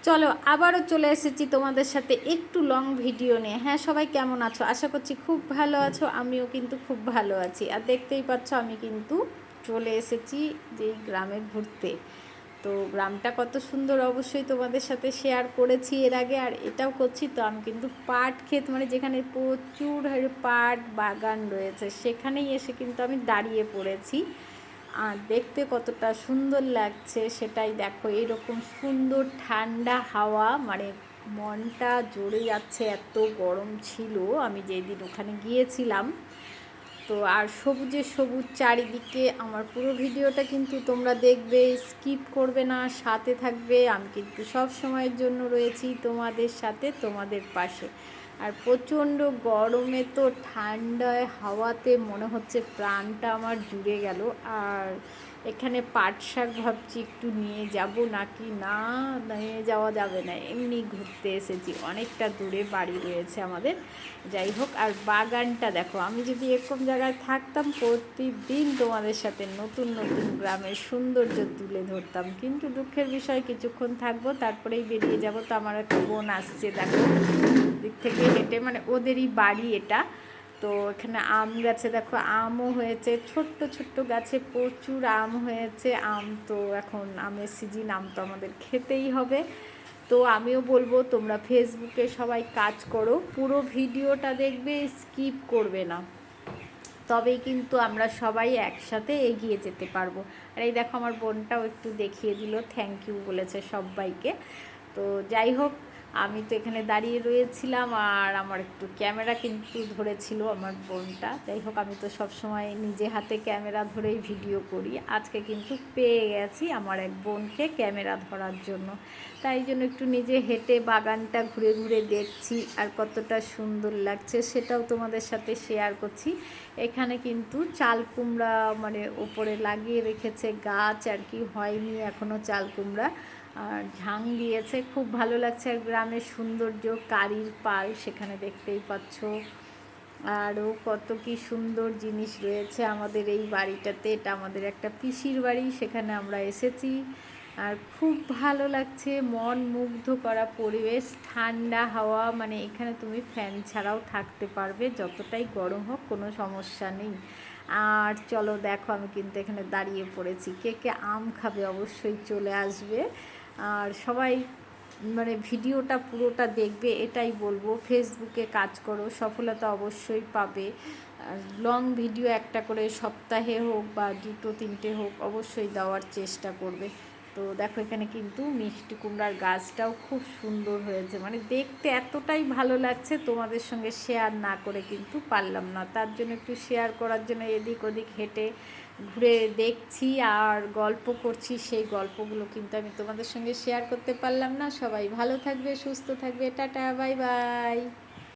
চলো আবারও চলে এসেছি তোমাদের সাথে একটু লং ভিডিও নিয়ে। হ্যাঁ, সবাই কেমন আছো? আশা করছি খুব ভালো আছো। আমিও কিন্তু খুব ভালো আছি। আর দেখতেই পাচ্ছ আমি কিন্তু চলে এসেছি যেই গ্রামে ঘুরতে। তো গ্রামটা কত সুন্দর অবশ্যই তোমাদের সাথে শেয়ার করেছি এর আগে, আর এটাও করছি। তো আমি কিন্তু পাট ক্ষেত, মানে যেখানে প্রচুর পাট বাগান রয়েছে, সেখানেই এসে কিন্তু আমি দাঁড়িয়ে পড়েছি। আর দেখতে কতটা সুন্দর লাগছে সেটাই দেখো। এরকম সুন্দর ঠান্ডা হাওয়া, মানে মনটা জুড়ে যাচ্ছে, এত গরম ছিল আমি যেদিন ওখানে গিয়েছিলাম। তো আর সবুজে সবুজ চারিদিকে। আমার পুরো ভিডিওটা কিন্তু তোমরা দেখবে, স্কিপ করবে না, সাথে থাকবে। আমি কিন্তু সব সময়ের জন্য রয়েছি তোমাদের সাথে, তোমাদের পাশে। আর প্রচণ্ড গরমে তো ঠান্ডায় হাওয়াতে মনে হচ্ছে প্রাণটা আমার জুড়ে গেল। আর এখানে পাট শাক ভাবছি একটু নিয়ে যাব নাকি না, নিয়ে যাওয়া যাবে না, এমনি ঘুরতে এসেছি, অনেকটা দূরে বাড়ি রয়েছে আমাদের। যাই হোক, আর বাগানটা দেখো। আমি যদি এরকম জায়গায় থাকতাম, প্রতিদিন তোমাদের সাথে নতুন নতুন গ্রামের সৌন্দর্য তুলে ধরতাম। কিন্তু দুঃখের বিষয়, কিছুক্ষণ থাকবো তারপরেই বেরিয়ে যাব। তো আমার একটা বোন আসছে দেখো, দিক থেকে হেঁটে, মানে ওদেরই বাড়ি এটা। তো এখানে আম গাছে দেখো আমও হয়েছে, ছোট্ট ছোট্ট গাছে প্রচুর আম হয়েছে। আম তো এখন আমের সিজন, আম তো আমাদের খেতেই হবে। তো আমিও বলবো তোমরা ফেসবুকে সবাই কাজ করো, পুরো ভিডিওটা দেখবে, স্কিপ করবে না, তবেই কিন্তু আমরা সবাই একসাথে এগিয়ে যেতে পারবো। আর এই দেখো আমার বোনটাও একটু দেখিয়ে দিল, থ্যাংক ইউ বলেছে সবাইকে। তো যাই হোক, আমি তো এখানে দাঁড়িয়ে রয়েছিলাম, আর আমার একটু ক্যামেরা কিন্তু ধরেছিল আমার বোনটা। যাই হোক, আমি তো সবসময় নিজে হাতে ক্যামেরা ধরেই ভিডিও করি। আজকে কিন্তু পেয়ে গেছি আমার এক বোনকে ক্যামেরা ধরার জন্য, তাই জন্য একটু নিজে হেঁটে বাগানটা ঘুরে ঘুরে দেখছি। আর কতটা সুন্দর লাগছে সেটাও তোমাদের সাথে শেয়ার করছি। এখানে কিন্তু চাল কুমড়া, মানে ওপরে লাগিয়ে রেখেছে গাছ, আর কি হয়নি এখনও চাল কুমড়া। আর ঝাং দিয়েছে, খুব ভালো লাগছে। আর গ্রামের সৌন্দর্য, কারির পাল সেখানে দেখতেই পাচ্ছ। আরও কত কি সুন্দর জিনিস রয়েছে আমাদের এই বাড়িটাতে। এটা আমাদের একটা পিসির বাড়ি, সেখানে আমরা এসেছি। আর খুব ভালো লাগছে, মন মুগ্ধ করা পরিবেশ, ঠান্ডা হাওয়া, মানে এখানে তুমি ফ্যান ছাড়াও থাকতে পারবে, যতটাই গরম হোক কোনো সমস্যা নেই। আর চলো দেখো, আমি কিন্তু এখানে দাঁড়িয়ে পড়েছি। কে কে আম খাবে অবশ্যই চলে আসবে। আর সবাই মানে ভিডিওটা পুরোটা দেখবে, এটাই বলবো। ফেসবুকে কাজ করো, সফলতা অবশ্যই পাবে। আর লং ভিডিও একটা করে সপ্তাহে হোক বা দুটো তিনটে হোক, অবশ্যই দেওয়ার চেষ্টা করবে। তো দেখো এখানে কিন্তু মিষ্টি কুমড়ার গাছটাও খুব সুন্দর হয়েছে, মানে দেখতে এতটাই ভালো লাগছে, তোমাদের সঙ্গে শেয়ার না করে কিন্তু পারলাম না। তার জন্য একটু শেয়ার করার জন্য এদিক ওদিক হেঁটে ঘুরে দেখছি আর গল্প করছি। সেই গল্পগুলো কিন্তু আমি তোমাদের সঙ্গে শেয়ার করতে পারলাম না। সবাই ভালো থাকবে, সুস্থ থাকবে, টাটা, বাই বাই।